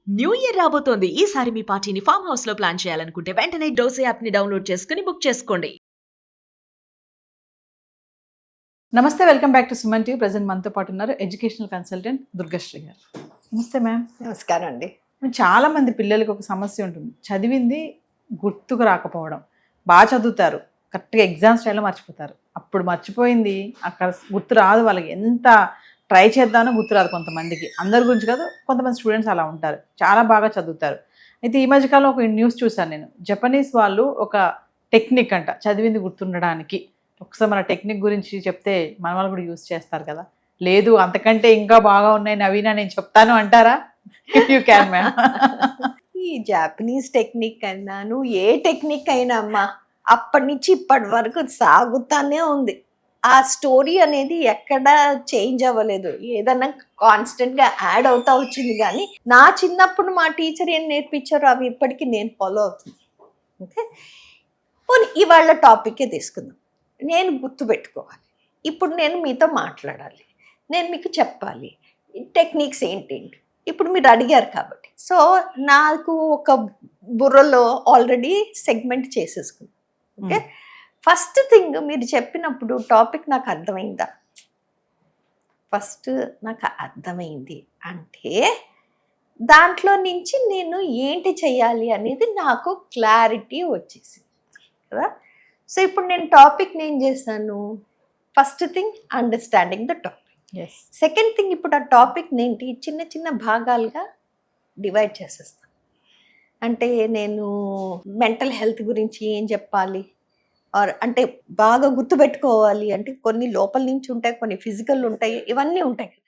New year రాబోతోంది. ఈసారి మీ పార్టీని ఫామ్ హౌస్ లో ప్లాన్ చేయాలనుకుంటే వెంటనే డోసే యాప్ ని డౌన్లోడ్ చేసుకుని బుక్ చేసుకోండి. నమస్తే, welcome back to Suman TV. Present మనతో పాటు ఉన్నారు ఎడ్యుకేషనల్ కన్సల్టెంట్ దుర్గశ్రీ గారు. నమస్తే మ్యామ్. నమస్కారం అండి. చాలా మంది పిల్లలకి ఒక సమస్య ఉంటుంది, చదివింది గుర్తుకు రాకపోవడం. బాగా చదువుతారు, కరెక్ట్గా ఎగ్జామ్స్ టైంలో మర్చిపోతారు. అప్పుడు మర్చిపోయింది అక్కడ గుర్తు రాదు. వాళ్ళకి ఎంత ట్రై చేద్దామో గుర్తు రాదు. కొంతమందికి, అందరి గురించి కాదు, కొంతమంది స్టూడెంట్స్ అలా ఉంటారు, చాలా బాగా చదువుతారు. అయితే ఈ మధ్యకాలంలో ఒక న్యూస్ చూశాను నేను. జపనీస్ వాళ్ళు ఒక టెక్నిక్ అంట చదివింది గుర్తుండడానికి. ఒకసారి మన టెక్నిక్ గురించి చెప్తే మన వాళ్ళు కూడా యూజ్ చేస్తారు కదా. లేదు అంతకంటే ఇంకా బాగా ఉన్నాయి నవీన, నేను చెప్తాను అంటారా? You can ma'am. ఈ జాపనీస్ టెక్నిక్ అన్నాను, ఏ టెక్నిక్ అయినా అమ్మా అప్పటి నుంచి ఇప్పటి వరకు సాగుతానే ఉంది. ఆ స్టోరీ అనేది ఎక్కడ చేంజ్ అవ్వలేదు, ఏదన్నా కాన్స్టెంట్ గా యాడ్ అవుతా వచ్చింది. కానీ నా చిన్నప్పుడు మా టీచర్ ఏం నేర్పించారో అవి ఇప్పటికీ నేను ఫాలో అవుతుంది. ఓకే, ఇవాళ టాపికే తీసుకుందాం. నేను గుర్తుపెట్టుకోవాలి, ఇప్పుడు నేను మీతో మాట్లాడాలి, నేను మీకు చెప్పాలి టెక్నిక్స్ ఏంటేంటి. ఇప్పుడు మీరు అడిగారు కాబట్టి, సో నాకు ఒక బుర్రలో ఆల్రెడీ సెగ్మెంట్ చేసేసుకున్నాను. ఓకే, ఫస్ట్ థింగ్ మీరు చెప్పినప్పుడు టాపిక్ నాకు అర్థమైందా? ఫస్ట్ నాకు అర్థమైంది అంటే దాంట్లో నుంచి నేను ఏంటి చెయ్యాలి అనేది నాకు క్లారిటీ వచ్చేసింది కదా. సో ఇప్పుడు నేను టాపిక్ ఏం చేశాను? First thing understanding the topic. Second thing, ఇప్పుడు ఆ టాపిక్ ఏంటి, చిన్న చిన్న భాగాలుగా డివైడ్ చేసేస్తాను. అంటే నేను మెంటల్ హెల్త్ గురించి ఏం చెప్పాలి, ఆర్ అంటే బాగా గుర్తుపెట్టుకోవాలి అంటే కొన్ని లోపల నుంచి ఉంటాయి, కొన్ని ఫిజికల్ ఉంటాయి, ఇవన్నీ ఉంటాయి కదా.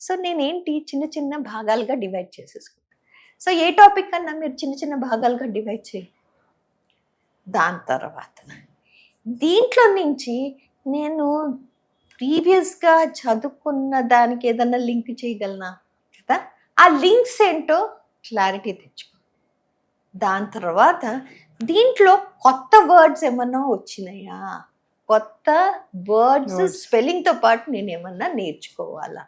సో నేనేంటి చిన్న చిన్న భాగాలుగా డివైడ్ చేసేసుకుంటాను. సో ఏ టాపిక్ అన్నా మీరు చిన్న చిన్న భాగాలుగా డివైడ్ చేయండి. దాని తర్వాత దీంట్లో నుంచి నేను ప్రీవియస్గా చదువుకున్న దానికి ఏదన్నా లింక్ చేయగలనా కదా. ఆ లింక్స్ ఏంటో క్లారిటీ తెచ్చుకో. దాని తర్వాత దీంట్లో కొత్త వర్డ్స్ ఏమన్నా వచ్చినాయా, కొత్త వర్డ్స్ స్పెల్లింగ్తో పాటు నేను ఏమన్నా నేర్చుకోవాలా,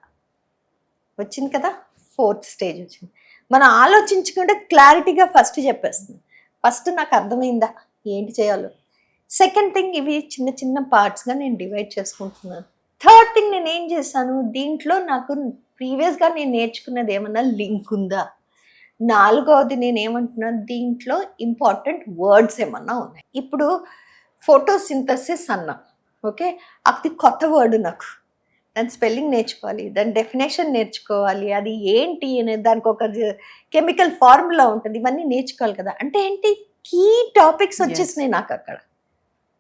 వచ్చింది కదా. ఫోర్త్ స్టేజ్ వచ్చింది. మనం ఆలోచించకుండా క్లారిటీగా ఫస్ట్ చెప్పేస్తుంది. ఫస్ట్ నాకు అర్థమైందా ఏంటి చేయాలో. సెకండ్ థింగ్, ఇవి చిన్న చిన్న పార్ట్స్గా నేను డివైడ్ చేసుకుంటున్నాను. థర్డ్ థింగ్, నేను ఏం చేశాను, దీంట్లో నాకు ప్రీవియస్గా నేను నేర్చుకున్నది ఏమన్నా లింక్ ఉందా. నాలుగవది నేను ఏమంటున్నాను, దీంట్లో ఇంపార్టెంట్ వర్డ్స్ ఏమన్నా ఉన్నాయి. ఇప్పుడు ఫోటోసింథసిస్ అన్నా, ఓకే, అది కొత్త వర్డ్ నాకు. దాని స్పెల్లింగ్ నేర్చుకోవాలి, దాని డెఫినేషన్ నేర్చుకోవాలి, అది ఏంటి అనేది దానికి ఒక కెమికల్ ఫార్ములా ఉంటుంది, ఇవన్నీ నేర్చుకోవాలి కదా. అంటే ఏంటి, కీ టాపిక్స్ వచ్చేసినాయి నాకు, అక్కడ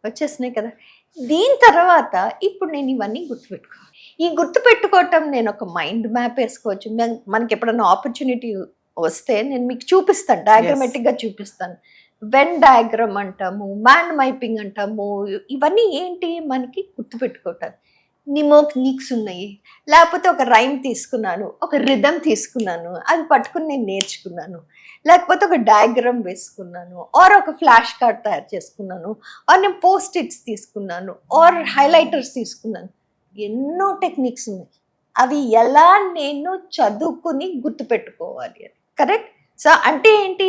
వచ్చేసినాయి కదా. దీని తర్వాత ఇప్పుడు నేను ఇవన్నీ గుర్తుపెట్టుకోవాలి. ఈ గుర్తుపెట్టుకోవటం నేను ఒక మైండ్ మ్యాప్ వేసుకోవచ్చు. మనకి ఎప్పుడన్నా ఆపర్చునిటీ వస్తే నేను మీకు చూపిస్తాను, డయాగ్రమెటిక్గా చూపిస్తాను. వెన్ డయాగ్రామ్ అంటాము, మ్యాండ్ మైపింగ్ అంటాము. ఇవన్నీ ఏంటి మనకి గుర్తుపెట్టుకోవటాలు. నిమోనిక్స్ ఉన్నాయి, లేకపోతే ఒక రైమ్ తీసుకున్నాను, ఒక రిథమ్ తీసుకున్నాను, అది పట్టుకుని నేను నేర్చుకున్నాను, లేకపోతే ఒక డయాగ్రామ్ వేసుకున్నాను, ఆర్ ఒక ఫ్లాష్ కార్డ్ తయారు చేసుకున్నాను, ఆర్ నేను పోస్ట్ ఇట్స్ తీసుకున్నాను, ఆర్ హైలైటర్స్ తీసుకున్నాను. ఎన్నో టెక్నిక్స్ ఉన్నాయి. అవి ఎలా నేను చదువుకుని గుర్తుపెట్టుకోవాలి అని. కరెక్ట్. సో అంటే ఏంటి,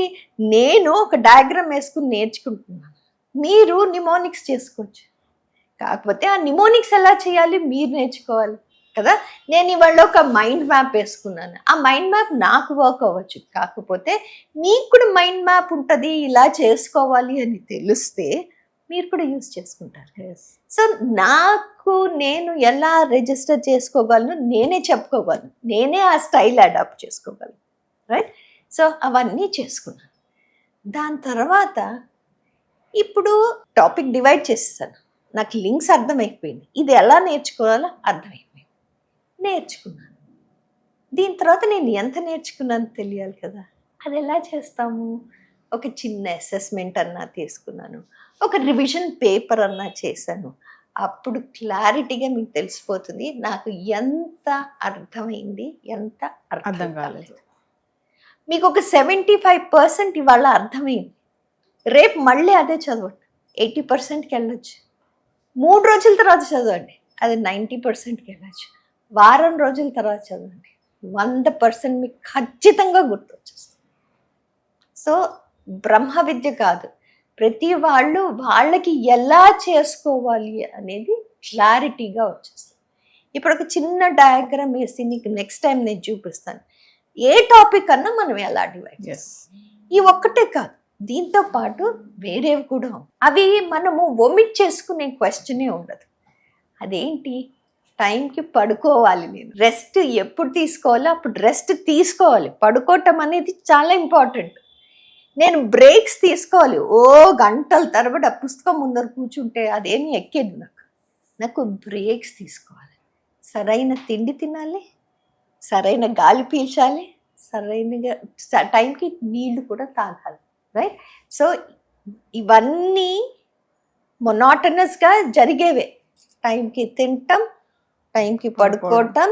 నేను ఒక డయాగ్రామ్ వేసుకుని నేర్చుకుంటున్నాను, మీరు నిమోనిక్స్ చేసుకోవచ్చు. కాకపోతే ఆ నిమోనిక్స్ ఎలా చేయాలి మీరు నేర్చుకోవాలి కదా. నేను ఇవాళ ఒక మైండ్ మ్యాప్ వేసుకున్నాను, ఆ మైండ్ మ్యాప్ నాకు వర్క్ అవ్వచ్చు, కాకపోతే మీకు కూడా మైండ్ మ్యాప్ ఉంటుంది, ఇలా చేసుకోవాలి అని తెలిస్తే మీరు కూడా యూజ్ చేసుకుంటారు. సో నాకు నేను ఎలా రిజిస్టర్ చేసుకోగలను, నేనే చెప్పుకోగలను, నేనే ఆ స్టైల్ అడాప్ట్ చేసుకోగలను. రైట్. సో అవన్నీ చేసుకున్నాను. దాని తర్వాత ఇప్పుడు టాపిక్ డివైడ్ చేసేసాను, నాకు లింక్స్ అర్థమైపోయింది, ఇది ఎలా నేర్చుకోవాలో అర్థమైపోయింది, నేర్చుకున్నాను. దీని తర్వాత నేను ఎంత నేర్చుకున్నాను తెలియాలి కదా. అది ఎలా చేస్తాము, ఒక చిన్న అసెస్మెంట్ అన్నా తీసుకున్నాను, ఒక రివిజన్ పేపర్ అన్నా చేశాను. అప్పుడు క్లారిటీగా మీకు తెలిసిపోతుంది నాకు ఎంత అర్థమైంది, ఎంత అర్థం కాలేదు. మీకు ఒక 75% ఇవాళ అర్థమైంది, రేపు మళ్ళీ అదే చదవండి, 80%కి వెళ్ళొచ్చు. 3 రోజుల తర్వాత చదవండి, అది 90%కి వెళ్ళచ్చు. వారం రోజుల తర్వాత చదవండి, 100% మీకు ఖచ్చితంగా గుర్తొచ్చేస్తుంది. సో బ్రహ్మ విద్య కాదు, ప్రతి వాళ్ళు వాళ్ళకి ఎలా చేసుకోవాలి అనేది క్లారిటీగా వచ్చేస్తుంది. ఇప్పుడు ఒక చిన్న డయాగ్రామ్ వేసి నీకు నెక్స్ట్ టైం నేను చూపిస్తాను. ఏ టాపిక్ అన్నా మనం ఎలా డివైడ్ చేస్తాం. ఈ ఒక్కటే కాదు, దీంతో పాటు వేరేవి కూడా ఉన్నాయి. అవి మనము ఒమిట్ చేసుకునే క్వశ్చనే ఉండదు. అదేంటి, టైంకి పడుకోవాలి, నేను రెస్ట్ ఎప్పుడు తీసుకోవాలో అప్పుడు రెస్ట్ తీసుకోవాలి. పడుకోవటం అనేది చాలా ఇంపార్టెంట్. నేను బ్రేక్స్ తీసుకోవాలి. గంటల తరబడి ఆ పుస్తకం ముందర కూర్చుంటే అదేమి ఎక్కేది నాకు బ్రేక్స్ తీసుకోవాలి. సరైన తిండి తినాలి, సరైన గాలి పీల్చాలి, సరైన టైంకి నీళ్లు కూడా తాగాలి. రైట్? సో ఇవన్నీ మొనాటనస్గా జరిగేవే. టైంకి తింటాం, టైంకి పడుకోవటం,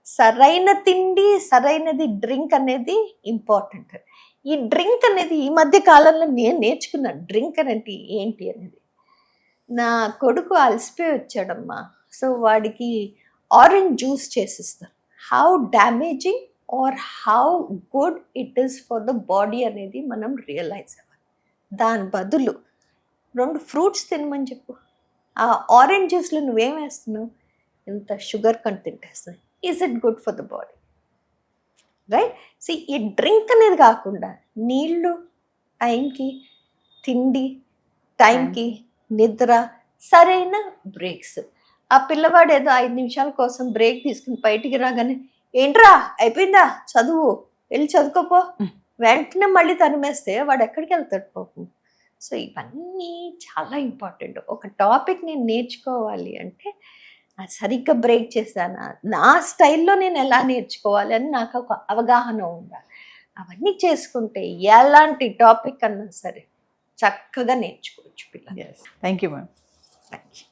సరైన తిండి, సరైనది డ్రింక్ అనేది ఇంపార్టెంట్. ఈ డ్రింక్ అనేది ఈ మధ్య కాలంలో నేను నేర్చుకున్నాను. డ్రింక్ అనేది ఏంటి అనేది. నా కొడుకు అలసిపోయి వచ్చాడమ్మా, సో వాడికి ఆరెంజ్ జ్యూస్ చేసిస్తాను. How damaging or how good it is for the body అనేది మనం రియలైజ్ అవ్వాలి. దాని బదులు 2 ఫ్రూట్స్ తినమని చెప్పు. ఆ ఆరెంజ్ జ్యూస్లో నువ్వేం వేస్తున్నావు? ఇంత షుగర్ కంటెంట్ వేస్తున్నావు. Is it good for the body? Right? So ఈ డ్రింక్ అనేది కాకుండా నీళ్ళు, టైంకి తిండి, టైంకి నిద్ర, సరైన బ్రేక్స్. ఆ పిల్లవాడు ఏదో 5 నిమిషాల కోసం బ్రేక్ తీసుకుని బయటికి రాగానే, ఏంట్రా అయిపోయిందా చదువు, వెళ్ళి చదువుకోపో, వెంటనే మళ్ళీ తరిమేస్తే వాడు ఎక్కడికి వెళ్తాడు పాపం. సో ఇవన్నీ చాలా ఇంపార్టెంట్. ఒక టాపిక్ నేను నేర్చుకోవాలి అంటే సరిగ్గా బ్రేక్ చేశానా, నా స్టైల్లో నేను ఎలా నేర్చుకోవాలి అని నాకు ఒక అవగాహన ఉండాలి. అవన్నీ చేసుకుంటే ఎలాంటి టాపిక్ అన్నా సరే చక్కగా నేర్చుకోవచ్చు పిల్లలు. Thank you ma'am. Thank you.